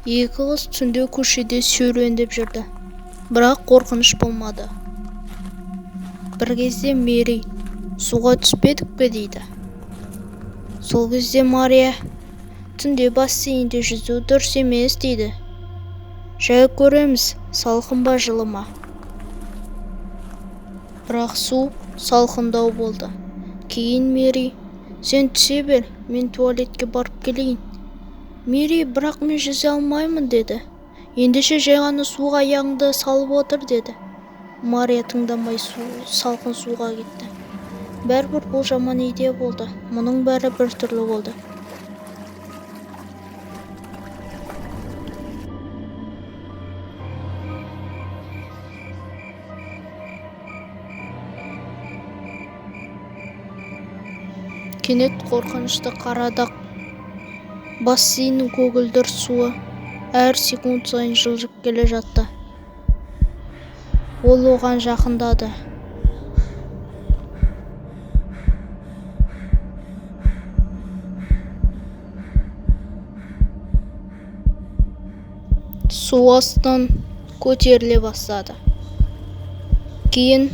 Екі қыз түнде көшеде серуендеп жүрді, бірақ қорқыныш болмады. Бір кезде Мэри, суға түспедік пе дейді. Сол кезде Мария, түнде бассейнде жүзу дұрыс емес дейді. Жай көреміз, салқын ба жылы ма. Бірақ су салқындау болды. Кейін Мэри, сен түсе бер, мен туалетке барып келейін. Мэри, бірақ мен жүзе алмаймын деді. Ендеше жай ғана суға аяғыңды салып отыр деді. Мария тыңдамай салқын суға кетті. Бәрібір бұл жаман идея болды. Мұның бәрі бір түрлі болды. Кенет қорқынышты қарадақ бассейннің көгілдір суы әр секунд сайын жылжып келе жатты. Ол оған жақындады. Су астынан көтеріле бастады. Кейін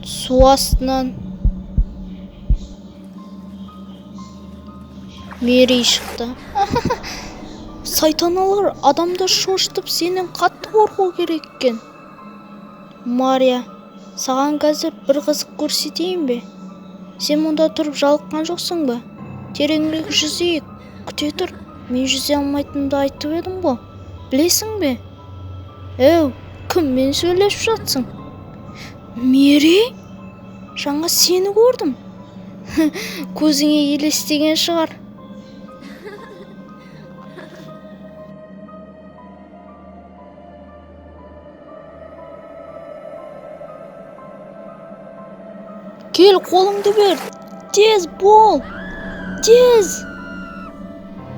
су астынан Мэри шықты. Сайтаналар, адамды шошытып, сенен қатты қорқу керек екен. Мария, саған қазір бір қызық көрсетейін бе? Сен мұнда тұрып жалыққан жоқсың ба? Тереңірек жүзейік. Күте тұр. Мен жүзе алмайтынымды айтып едім ғой. Білесің бе? Әу, кіммен сөйлесіп жатсың? Мэри? Жаңа сені көрдім. Көзіңе елестеген шығар. Кел, қолыңды бер. Тез бол. Тез.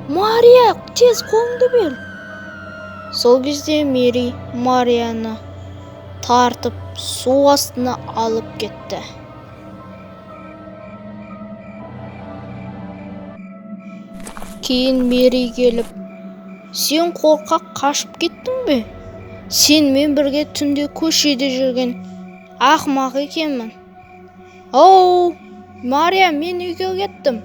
Мария, тез қолыңды бер. Сол кезде Мэри Марияны тартып су астына алып кетті. Кейін Мэри келіп, сен қорқақ қашып кеттің бе? Сенмен бірге түнде көшеде жүрген ақымақ екенмін. Оу, Мария, мен үйге кеттім.